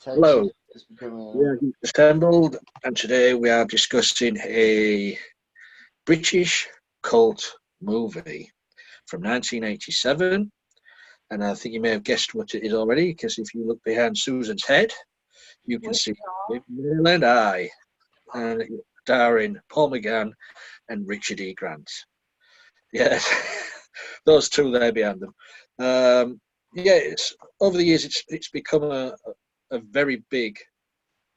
Hello, we are assembled, and today we are discussing a British cult movie from 1987. And I think you may have guessed what it is already, because if you look behind Susan's head, you can see Withnail and I, and starring Paul McGann and Richard E. Grant. Yes, those two there behind them. Yeah, it's over the years it's become a very big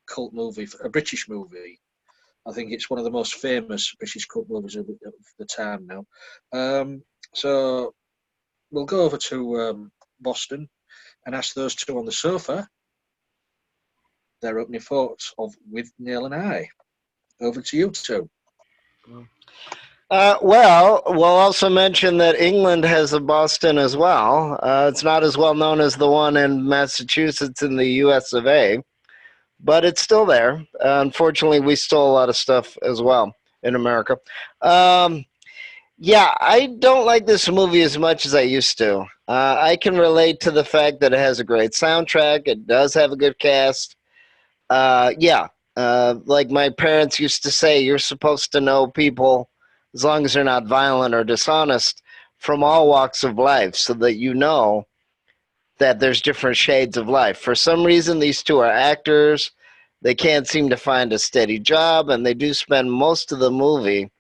cult movie, a British movie. I think it's one of the most famous British cult movies of the time now. So we'll go over to Boston and ask those two on the sofa their opening thoughts of Withnail and I. Over to you two. Well, we'll also mention that England has a Boston as well. It's not as well known as the one in Massachusetts in the US of A, but it's still there. Unfortunately, we stole a lot of stuff as well in America. Yeah, I don't like this movie as much as I used to. I can relate to the fact that it has a great soundtrack. It does have a good cast. Like my parents used to say, you're supposed to know people as long as they're not violent or dishonest from all walks of life so that you know that there's different shades of life. For some reason, these two are actors. They can't seem to find a steady job, and they do spend most of the movie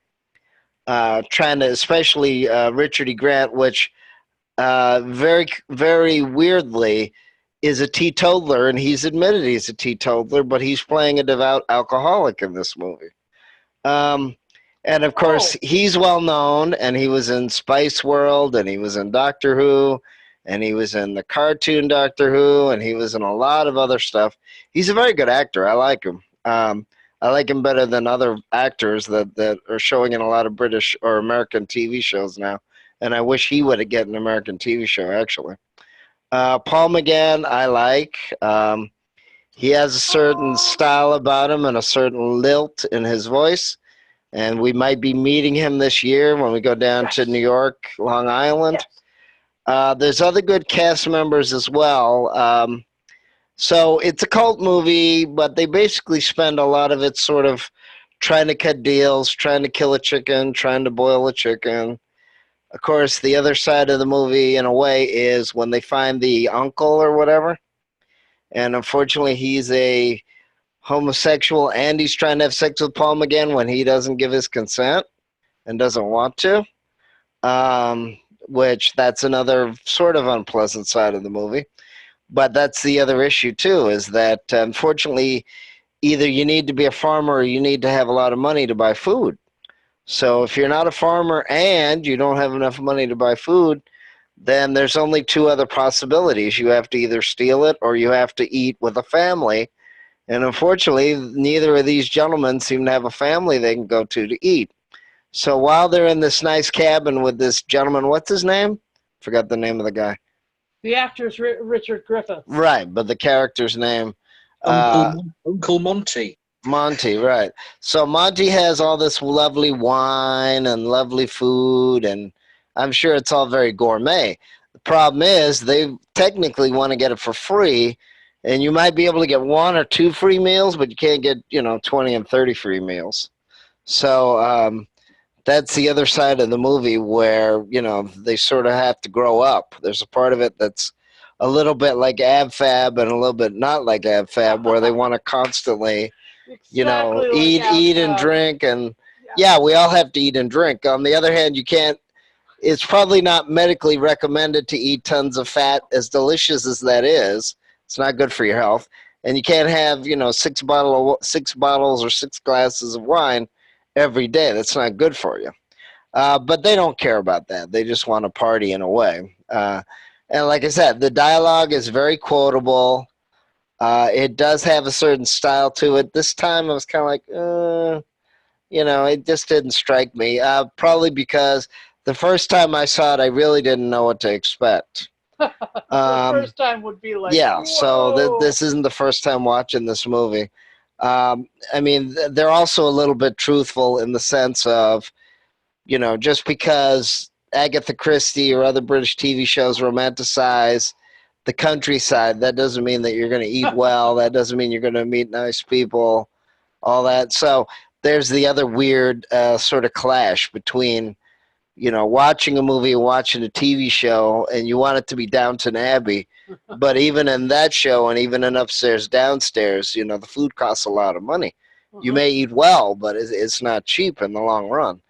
trying to, especially Richard E. Grant, which very, very weirdly is a teetotaler, and he's admitted he's a teetotaler, but he's playing a devout alcoholic in this movie. And of course, he's well known, and he was in Spice World, and he was in Doctor Who, and he was in the cartoon Doctor Who, and he was in a lot of other stuff. He's a very good actor. I like him. I like him better than other actors that are showing in a lot of British or American TV shows now. And I wish he would get an American TV show, actually. Paul McGann, I like. He has a certain style about him and a certain lilt in his voice. And we might be meeting him this year when we go down to New York, Long Island. There's other good cast members as well. So it's a cult movie, but they basically spend a lot of it sort of trying to cut deals, trying to kill a chicken, trying to boil a chicken. Of course, the other side of the movie, in a way, is when they find the uncle or whatever. And unfortunately, he's a homosexual, and he's trying to have sex with Paul McGann when he doesn't give his consent and doesn't want to, which that's another sort of unpleasant side of the movie. But that's the other issue, too, is that unfortunately, either you need to be a farmer or you need to have a lot of money to buy food. So if you're not a farmer and you don't have enough money to buy food, then there's only two other possibilities. You have to either steal it or you have to eat with a family. And unfortunately, neither of these gentlemen seem to have a family they can go to eat. So while they're in this nice cabin with this gentleman, what's his name? Forgot the name of the guy. The actor's Richard Griffith. Right, but the character's name? Uncle Monty. Monty, right. So Monty has all this lovely wine and lovely food, and I'm sure it's all very gourmet. The problem is they technically want to get it for free, and you might be able to get 1 or 2 free meals, but you can't get, 20 and 30 free meals. So that's the other side of the movie where, they sort of have to grow up. There's a part of it that's a little bit like AbFab and a little bit not like AbFab, where they want to constantly, eat and drink. And yeah, we all have to eat and drink. On the other hand, it's probably not medically recommended to eat tons of fat, as delicious as that is. It's not good for your health. And you can't have, 6 bottles or 6 glasses of wine every day. That's not good for you. But they don't care about that. They just want to party in a way. And like I said, the dialogue is very quotable. It does have a certain style to it. This time I was kind of like, it just didn't strike me. Probably because the first time I saw it, I really didn't know what to expect. The first time would be like, yeah, whoa. So this isn't the first time watching this movie. I mean, they're also a little bit truthful in the sense of, just because Agatha Christie or other British TV shows romanticize the countryside. That doesn't mean that you're going to eat well. That doesn't mean you're going to meet nice people, all that. So there's the other weird sort of clash between, you know, watching a movie and watching a TV show, and you want it to be Downton Abbey. But even in that show and even in Upstairs, Downstairs, you know, the food costs a lot of money. You may eat well, but it's not cheap in the long run.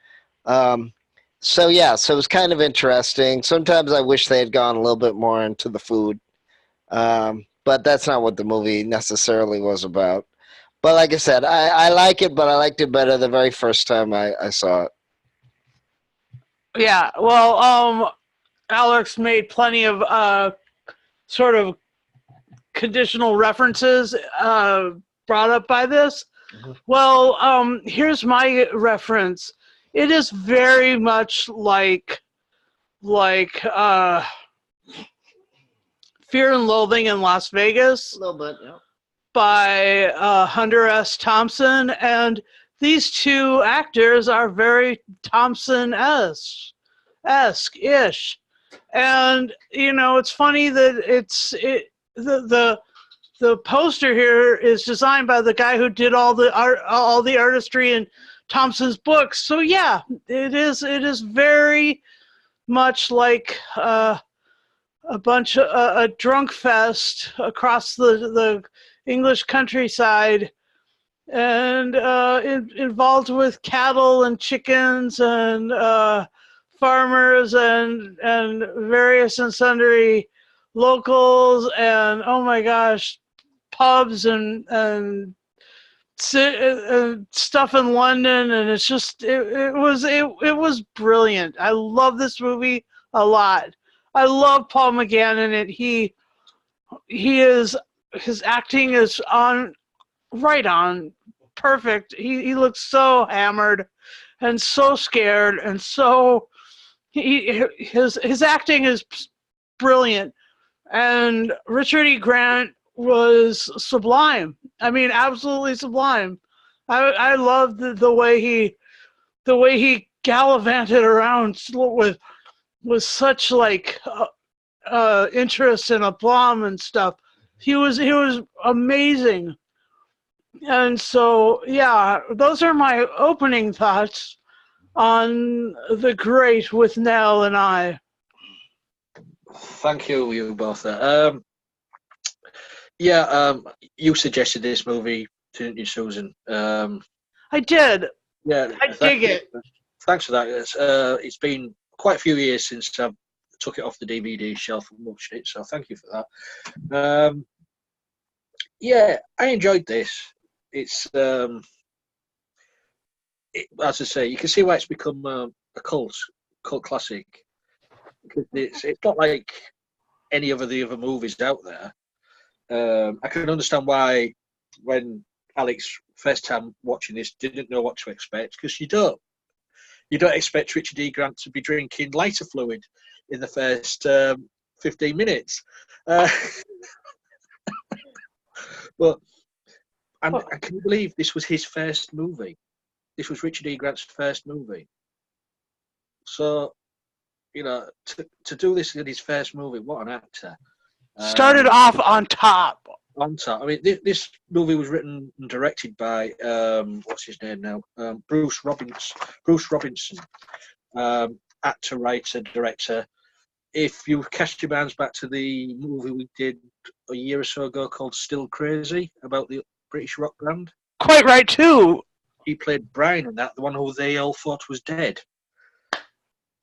So it was kind of interesting. Sometimes I wish they had gone a little bit more into the food. But that's not what the movie necessarily was about. But like I said, I like it, but I liked it better the very first time I saw it. Yeah, well, Alex made plenty of sort of conditional references brought up by this. Mm-hmm. Well, here's my reference. It is very much like Fear and Loathing in Las Vegas. A little bit, yeah. By Hunter S. Thompson, and these two actors are very Thompson-esque-ish. And, you know, it's funny that the poster here is designed by the guy who did all the artistry in Thompson's books. So yeah, it is very much like a drunk fest across the English countryside, and involved with cattle and chickens and farmers and various and sundry locals, and oh my gosh, pubs and stuff in London, and it's just it was brilliant. I love this movie a lot. I love Paul McGann in it. His acting is right on perfect. He looks so hammered and so scared, and so his acting is brilliant. And Richard E. Grant was sublime. I mean, absolutely sublime. I love the way he gallivanted around with such like interest and aplomb and stuff. He was amazing. And so, yeah, those are my opening thoughts on the great Withnail and I. Thank you both. You suggested this movie, didn't you, Susan? I did. Yeah, I dig it. Thanks for that. It's been quite a few years since I took it off the DVD shelf and watched it, so thank you for that. I enjoyed this. It's as I say, you can see why it's become a cult classic. It's not like any of the other movies out there. I can understand why when Alex first time watching this didn't know what to expect, because you don't expect Richard E. Grant to be drinking lighter fluid in the first 15 minutes. But I can believe this was his first movie. This was Richard E. Grant's first movie. So, you know, to do this in his first movie, what an actor. Started off on top. On top. I mean, this movie was written and directed by, what's his name now? Bruce Robinson. Actor, writer, director. If you cast your minds back to the movie we did a year or so ago called Still Crazy, about the British rock band. Quite right, too. He played Brian in that, the one who they all thought was dead.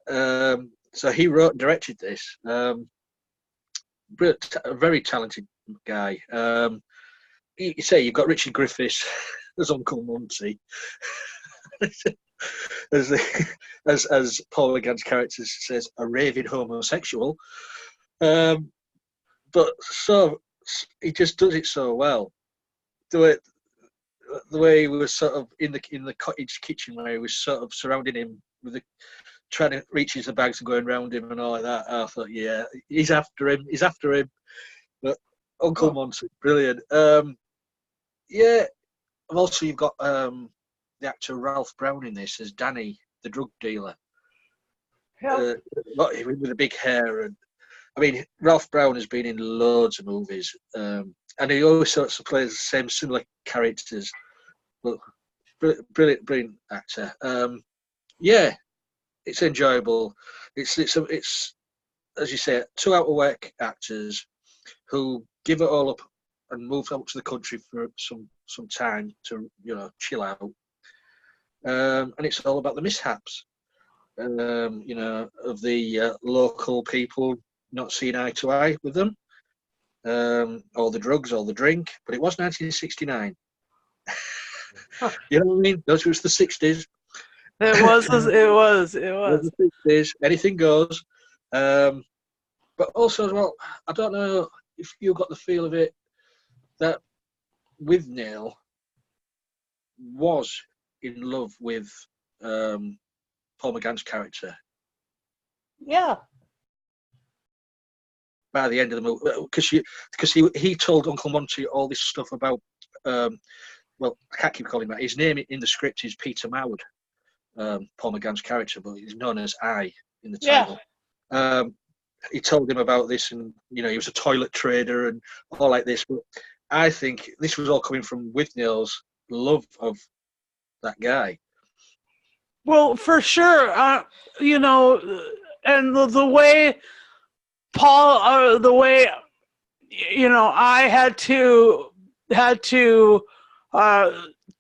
So he wrote and directed this. A very talented guy. You say you've got Richard Griffiths as Uncle Muncie. as Paul McGann's character says, a raving homosexual. But so he just does it so well. The way he was sort of in the cottage kitchen, where he was sort of surrounding him with trying to reach the bags and going around him and all like that. I thought, yeah, he's after him. But Uncle Muncie, brilliant. And also you've got the actor Ralph Brown in this as Danny, the drug dealer. Yeah. With the big hair, and I mean, Ralph Brown has been in loads of movies, and he always sort of plays the same similar characters. But brilliant actor. Yeah, it's enjoyable. It's as you say, 2 out-of-work actors who give it all up and move up to the country for some time to chill out. And it's all about the mishaps, of the local people not seeing eye to eye with them, all the drugs, all the drink. But it was 1969. You know what I mean? Those was the 60s. It was. The 60s. Anything goes. But also as well, I don't know if you got the feel of it that Withnail was in love with Paul McGann's character. Yeah. By the end of the movie, because he told Uncle Monty all this stuff about. Well, I can't keep calling him that. His name in the script is Peter Mowd, Paul McGann's character, but he's known as I in the title. Yeah. He told him about this, and he was a toilet trader and all like this. But I think this was all coming from Withnail's love of that guy. Well, for sure, and the way Paul, the way I had to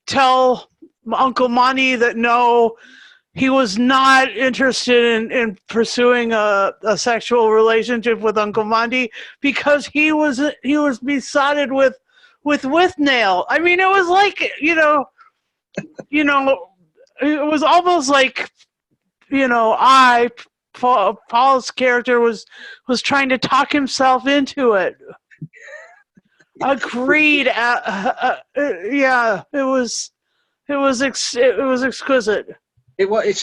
tell Uncle Monty that no, he was not interested in pursuing a sexual relationship with Uncle Monty because he was besotted with Withnail. I mean, it was like it was almost like Paul's character was trying to talk himself into it. Agreed. Yeah, it was exquisite. It's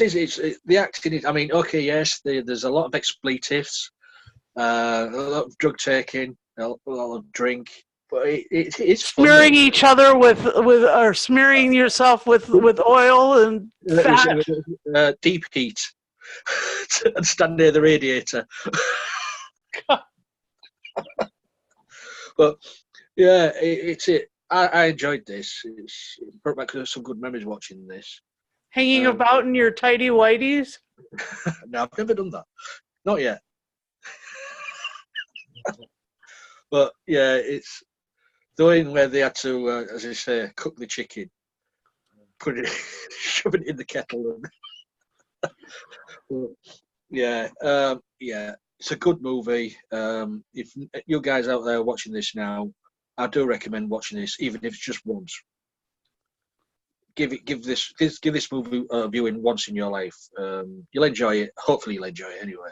the acting is. I mean, okay, yes, there's a lot of expletives, a lot of drug taking, a lot of drink, but it's smearing each other with or smearing yourself with oil and fat. Deep heat, and stand near the radiator. But yeah, I enjoyed this. It brought back some good memories watching this. Hanging about in your tidy whities? No, I've never done that. Not yet. But yeah, it's the one where they had to, as I say, cook the chicken, shove it in the kettle. Yeah, it's a good movie. If you guys out there watching this now, I do recommend watching this, even if it's just once. Give this movie a viewing once in your life. You'll enjoy it. Hopefully, you'll enjoy it anyway.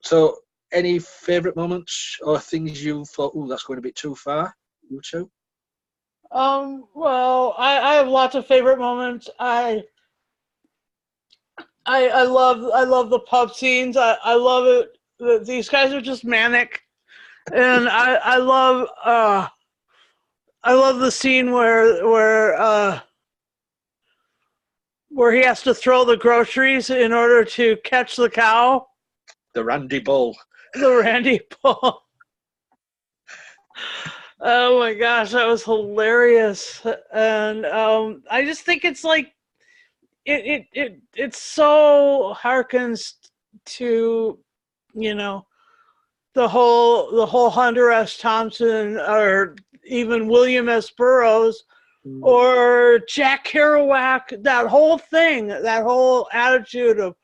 So, any favourite moments or things you thought, "Oh, that's going a bit too far"? You two? Well, I have lots of favorite moments. I love the pub scenes. I love it. These guys are just manic, and I love the scene where he has to throw the groceries in order to catch the cow. The Randy Bull. The Randy Bull. Oh my gosh, that was hilarious. And I just think it's like it so harkens to the whole Hunter S. Thompson or even William S. Burroughs or Jack Kerouac, that whole thing, that whole attitude of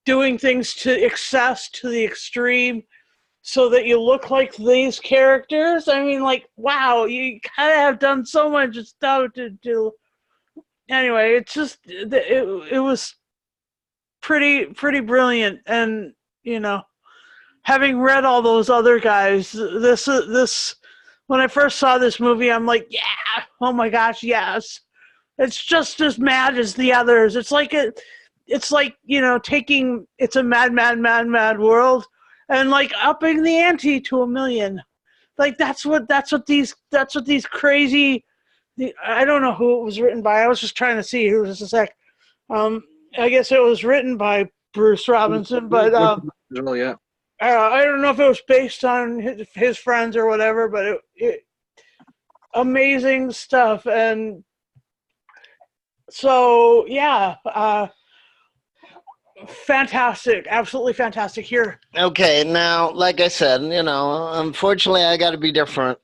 doing things to excess, to the extreme, so that you look like these characters. I mean, like, wow, you kind of have done so much stuff to do. Anyway, it's just, it was pretty brilliant. And, having read all those other guys, this when I first saw this movie, I'm like, yeah, oh my gosh, yes. It's just as mad as the others. It's like taking It's a Mad World and like upping the ante to 1,000,000. Like that's what these crazy. I don't know who it was written by. I was just trying to see who was a sec. I guess it was written by Bruce Robinson, but yeah. I don't know if it was based on his friends or whatever, but amazing stuff. And so, yeah, fantastic, absolutely fantastic here. Okay, now, like I said, unfortunately, I got to be different.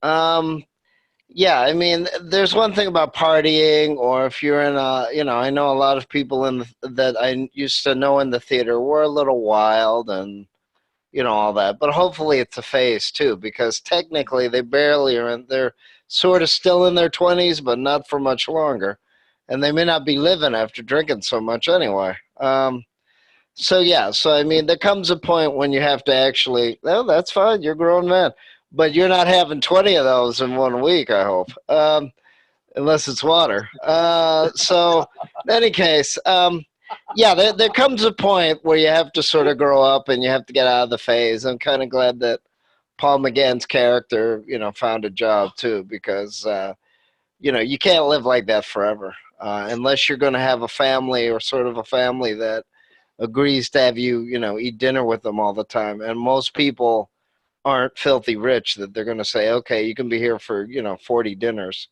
Yeah, I mean, there's one thing about partying, or if you're in I know a lot of people that I used to know in the theater were a little wild and, all that. But hopefully it's a phase too, because technically they barely are they're sort of still in their 20s, but not for much longer. And they may not be living after drinking so much anyway. So yeah, so I mean, there comes a point when you have to actually. Oh, that's fine. You're a grown man, but you're not having 20 of those in 1 week. I hope, unless it's water. So, in any case, yeah, there comes a point where you have to sort of grow up and you have to get out of the phase. I'm kind of glad that Paul McGann's character, found a job too, because you can't live like that forever unless you're going to have a family or sort of a family that agrees to have you, eat dinner with them all the time. And most people aren't filthy rich that they're going to say, okay, you can be here for, 40 dinners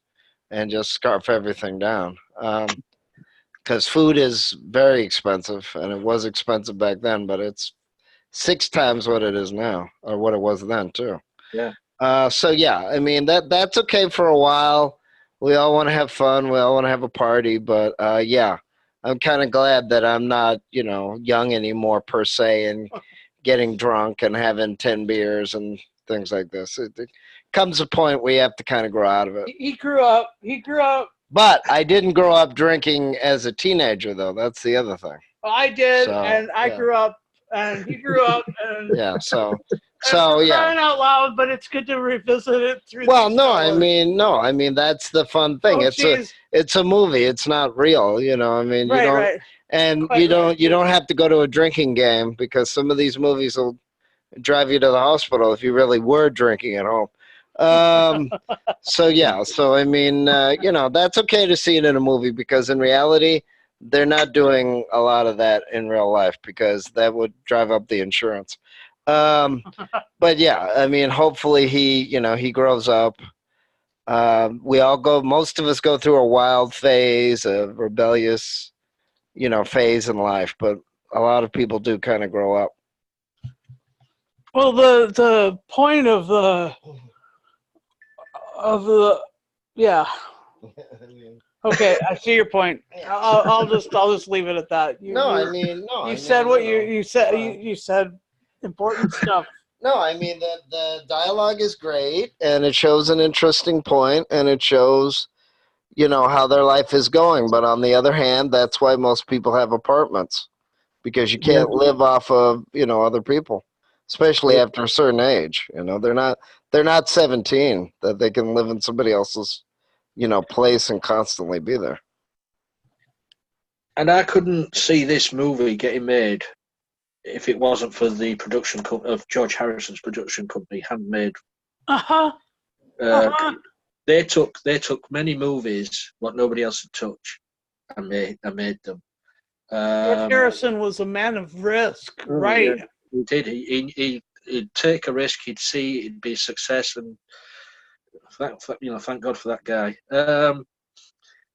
and just scarf everything down. Because food is very expensive, and it was expensive back then, but it's 6 times what it is now, or what it was then too. Yeah. So yeah, I mean that's okay for a while. We all want to have fun. We all want to have a party, but yeah, I'm kind of glad that I'm not, young anymore per se, and getting drunk and having 10 beers and things like this. It comes a point where you have to kind of grow out of it. He grew up. He grew up. But I didn't grow up drinking as a teenager, though. That's the other thing. I did, So, and I yeah. grew up, and he grew up, and Yeah. So crying yeah. out loud. But it's good to revisit it through. Well, these no, hours. I mean that's the fun thing. Oh, It's a movie. It's not real. I mean, right, you don't, right. and Quite right. you don't have to go to a drinking game, because some of these movies will drive you to the hospital if you really were drinking at home. So yeah, so I mean, that's okay to see it in a movie, because in reality, they're not doing a lot of that in real life, because that would drive up the insurance. But yeah, I mean, hopefully he grows up. Most of us go through a wild phase, a rebellious, phase in life, but a lot of people do kind of grow up. Well, the point of the yeah. Okay, I see your point. I'll just leave it at that. You said what you said. You said important stuff. No, I mean the dialogue is great, and it shows an interesting point, and it shows, how their life is going. But on the other hand, that's why most people have apartments, because you can't live off of, other people, especially after a certain age. They're not 17 that they can live in somebody else's, place and constantly be there. And I couldn't see this movie getting made if it wasn't for the production of George Harrison's production company, Handmade. They took many movies what nobody else had touched and made them. George Harrison was a man of risk, right? Yeah, he did. He'd take a risk. He'd see it'd be a success, and thank God for that guy.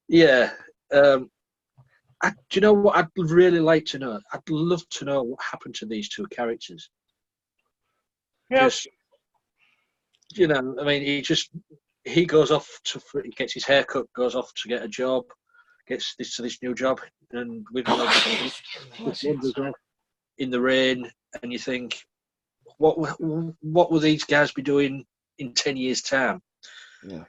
Yeah. Do you know what I'd really like to know? I'd love to know what happened to these two characters. Yes. I mean, he goes off he gets his hair cut, goes off to get a job, gets this new job, and wanders off in the rain, and you think, what will these guys be doing in 10 years' time? Yeah.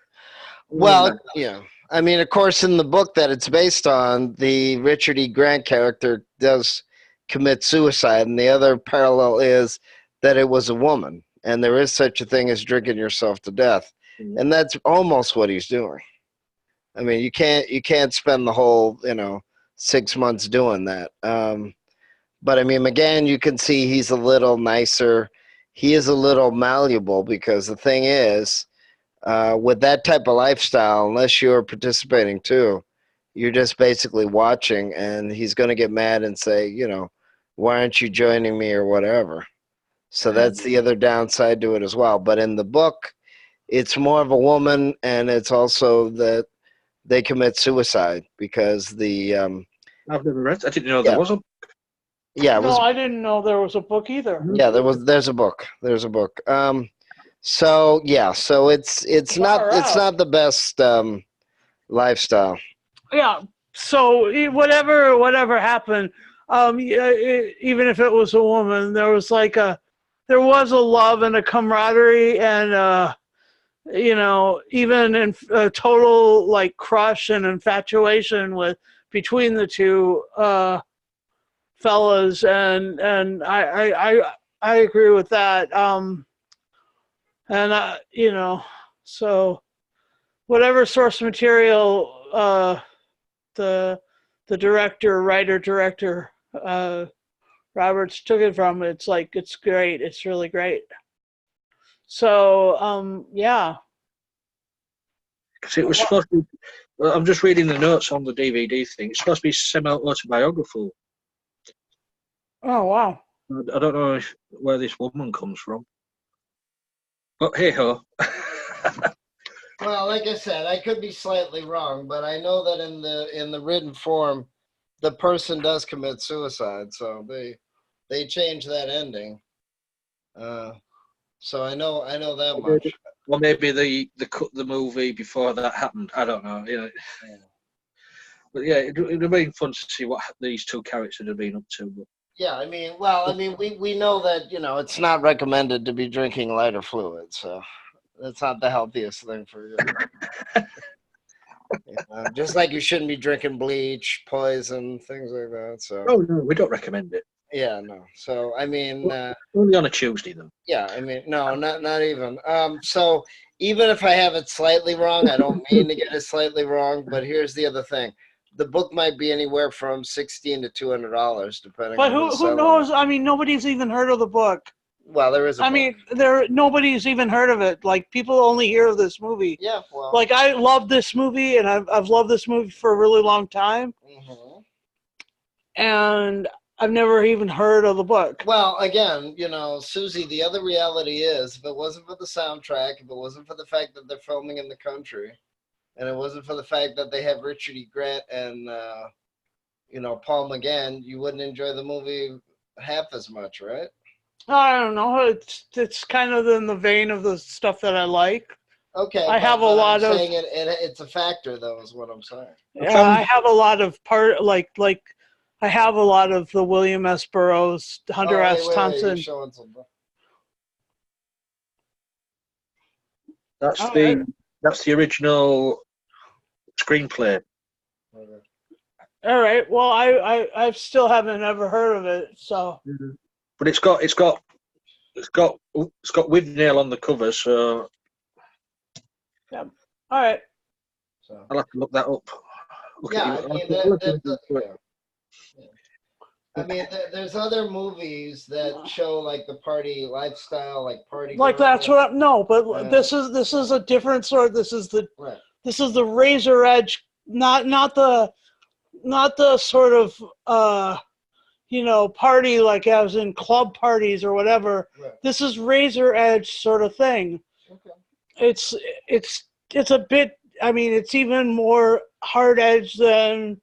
Well, yeah. I mean, of course, in the book that it's based on, the Richard E. Grant character does commit suicide, and the other parallel is that it was a woman, and there is such a thing as drinking yourself to death, and that's almost what he's doing. I mean, you can't spend the whole 6 months doing that. But I mean, McGann, you can see he's a little nicer. He is a little malleable, because the thing is, with that type of lifestyle, unless you're participating too, you're just basically watching, and he's going to get mad and say, why aren't you joining me or whatever. So that's the other downside to it as well. But in the book, it's more of a woman, and it's also that they commit suicide because the I've never read. I didn't know Yeah. there was a. yeah, it No, was I didn't know there was a book either. yeah, there's a book. There's a book. So yeah, so it's Far out. not the best lifestyle. Yeah. So whatever happened, even if it was a woman, there was a love and a camaraderie and even in a total like crush and infatuation between the two fellas, and I agree with that. And so whatever source material the writer director Roberts took it from, it's great. It's really great. So yeah. Because it was supposed to be. Well, I'm just reading the notes on the DVD thing. It's supposed to be semi-autobiographical. Oh wow. I don't know where this woman comes from. But hey ho. Well, like I said, I could be slightly wrong, but I know that in the written form, the person does commit suicide, so they change that ending. So I know that much. Or maybe they cut the movie before that happened. I don't know. Yeah. But yeah, it'd have been fun to see what these two characters have been up to. But Yeah, I mean, we know that it's not recommended to be drinking lighter fluids, so that's not the healthiest thing for you. Just like you shouldn't be drinking bleach, poison, things like that. So. Oh no, we don't recommend it. Yeah, no. So I mean, only on a Tuesday though. Yeah, I mean, no, not even. So even if I have it slightly wrong, I don't mean to get it slightly wrong. But here's the other thing: the book might be anywhere from $16 to $200, depending. But on who knows? I mean, nobody's even heard of the book. Well, there is. I mean, nobody's even heard of it. Like, people only hear of this movie. Yeah, well. Like, I love this movie, and I've loved this movie for a really long time. Mm-hmm. And I've never even heard of the book. Well, again, Susie, the other reality is, if it wasn't for the soundtrack, if it wasn't for the fact that they're filming in the country, and it wasn't for the fact that they have Richard E. Grant and, Paul McGann, you wouldn't enjoy the movie half as much, right? I don't know. It's kind of in the vein of the stuff that I like. Okay. I have a lot of. It's a factor, though, is what I'm saying. Yeah, I have a lot of I have a lot of the William S. Burroughs, Hunter S. Thompson. Wait, showing something. That's the original screenplay. Okay. All right. Well, I still haven't ever heard of it, so. Mm-hmm. But it's got Withnail on the cover, so. Yeah. All right. So I'll have to look that up. I mean, there's other movies that show like the party lifestyle, like party. Like that's what but this is a different sort. This is the razor edge, not the sort of party like as in club parties or whatever. Right. This is razor edge sort of thing. Okay. It's a bit. I mean, it's even more hard edge than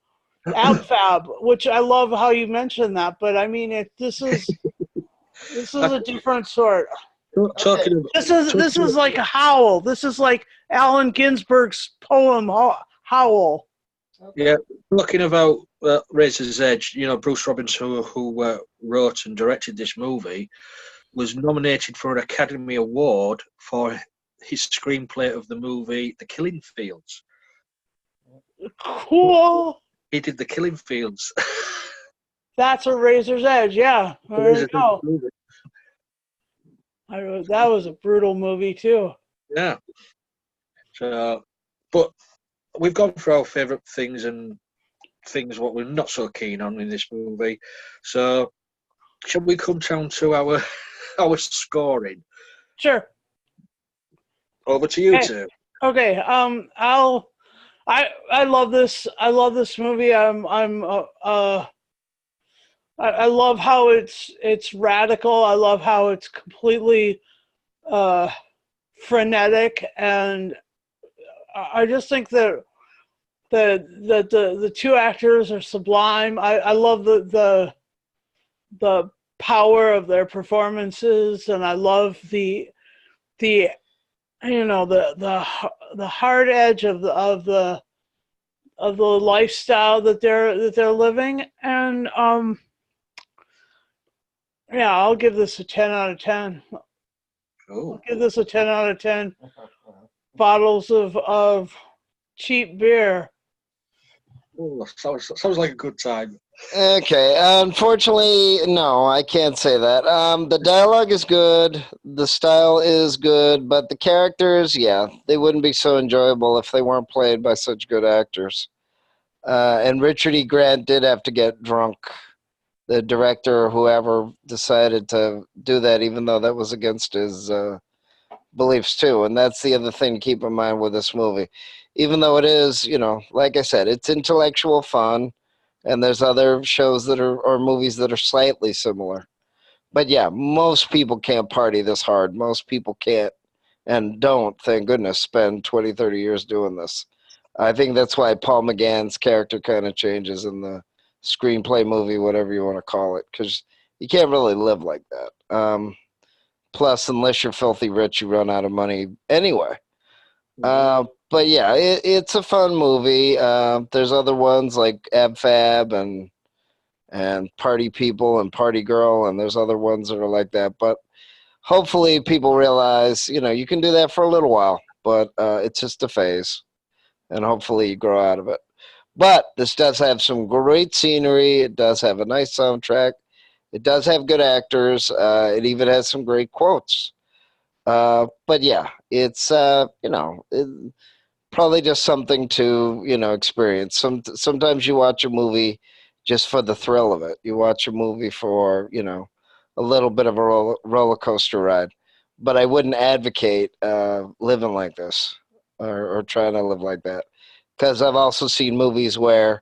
Ab-Fab, which I love how you mentioned that. But I mean, this is a different sort. This is like a Howl. This is like Allen Ginsberg's poem Howl. Yeah, talking about Razor's Edge, Bruce Robbins, who wrote and directed this movie, was nominated for an Academy Award for his screenplay of the movie The Killing Fields. Cool. He did The Killing Fields. That's a Razor's Edge, yeah. There you go. That was a brutal movie too. Yeah. So, but we've gone through our favourite things and things what we're not so keen on in this movie. So, shall we come down to our scoring? Sure. Over to you two. Okay. I love this. I love this movie. I love how it's radical. I love how it's completely uh, frenetic, and I just think that the two actors are sublime. I love the power of their performances, and I love the the hard edge of the lifestyle that they're living, and yeah, I'll give this a 10 out of 10. Oh, I'll give this a 10 out of 10 bottles of cheap beer. oh, sounds like a good time. Okay, unfortunately, no, I can't say that. The dialogue is good, the style is good, but the characters, yeah, they wouldn't be so enjoyable if they weren't played by such good actors. And Richard E. Grant did have to get drunk. The director or whoever decided to do that, even though that was against his beliefs too. And that's the other thing to keep in mind with this movie. Even though it is, like I said, it's intellectual fun, and there's other shows that are or movies that are slightly similar. But yeah, most people can't party this hard. Most people can't and don't, thank goodness, spend 20, 30 years doing this. I think that's why Paul McGann's character kind of changes in the screenplay movie, whatever you want to call it, because you can't really live like that. Plus, unless you're filthy rich, you run out of money anyway. But yeah, it's a fun movie. There's other ones like Ab Fab and Party People and Party Girl, and there's other ones that are like that. But hopefully, people realize you can do that for a little while, but it's just a phase, and hopefully you grow out of it. But this does have some great scenery. It does have a nice soundtrack. It does have good actors. It even has some great quotes. But yeah, it's probably just something to experience. Sometimes you watch a movie just for the thrill of it. You watch a movie for a little bit of a roller coaster ride. But I wouldn't advocate living like this or trying to live like that, because I've also seen movies where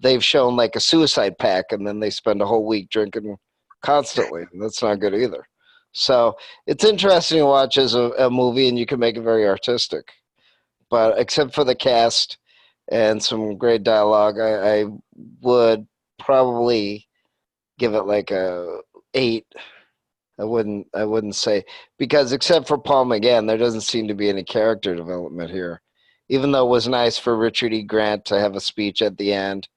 they've shown like a suicide pact and then they spend a whole week drinking constantly. That's not good either. So it's interesting to watch as a movie, and you can make it very artistic. But except for the cast and some great dialogue, I would probably give it like a 8. I wouldn't say, because except for Paul McGann, there doesn't seem to be any character development here. Even though it was nice for Richard E. Grant to have a speech at the end,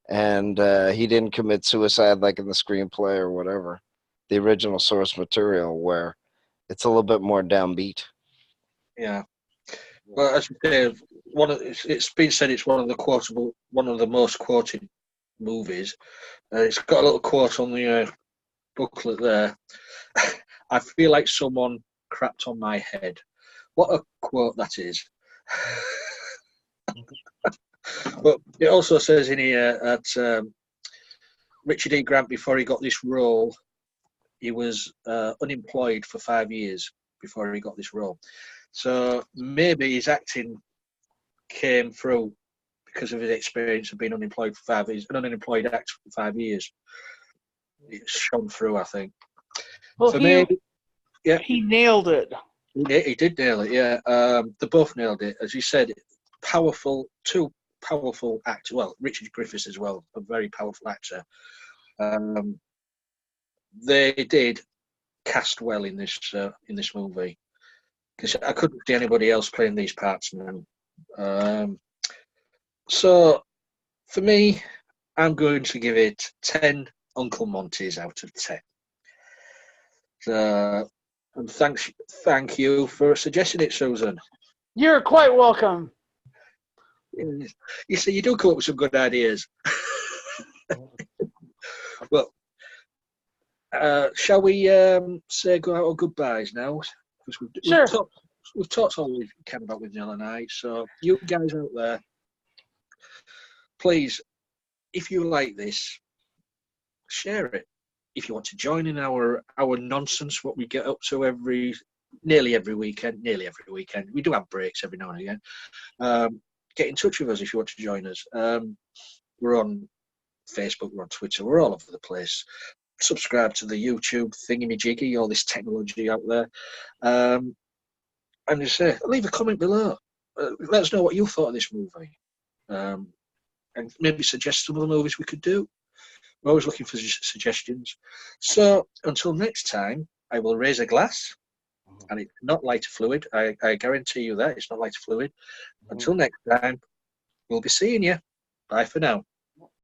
and he didn't commit suicide like in the screenplay or whatever, the original source material, where it's a little bit more downbeat. Yeah. Well, as you say, it's been said it's one of the most quoted movies. It's got a little quote on the booklet there. I feel like someone crapped on my head. What a quote that is. But it also says in here that Richard E. Grant, before he got this role, he was unemployed for 5 years before he got this role. So maybe his acting came through because of his experience of being unemployed for 5 years, an unemployed actor for 5 years. It's shone through, I think. Well, For me, yeah, he nailed it. he did nail it. Yeah, they both nailed it, as you said. Two powerful actors. Well, Richard Griffiths as well, a very powerful actor. They did cast well in this movie, because I couldn't see anybody else playing these parts now. So for me, I'm going to give it 10 Uncle Monties out of 10. And thank you for suggesting it, Susan. You're quite welcome. You see, you do come up with some good ideas. Well, shall we say go out goodbyes now? Because Sure. we've talked all we can about Withnail and I. So you guys out there, please, if you like this, share it. If you want to join in our nonsense, what we get up to nearly every weekend. We do have breaks every now and again. Get in touch with us if you want to join us. We're on Facebook, we're on Twitter, we're all over the place. Subscribe to the YouTube thingy-majiggy, all this technology out there. And just leave a comment below. Let us know what you thought of this movie. And maybe suggest some of the movies we could do. We're always looking for suggestions. So until next time, I will raise a glass, and it's not lighter fluid. I guarantee you that it's not lighter fluid. Until next time, we'll be seeing you. Bye for now.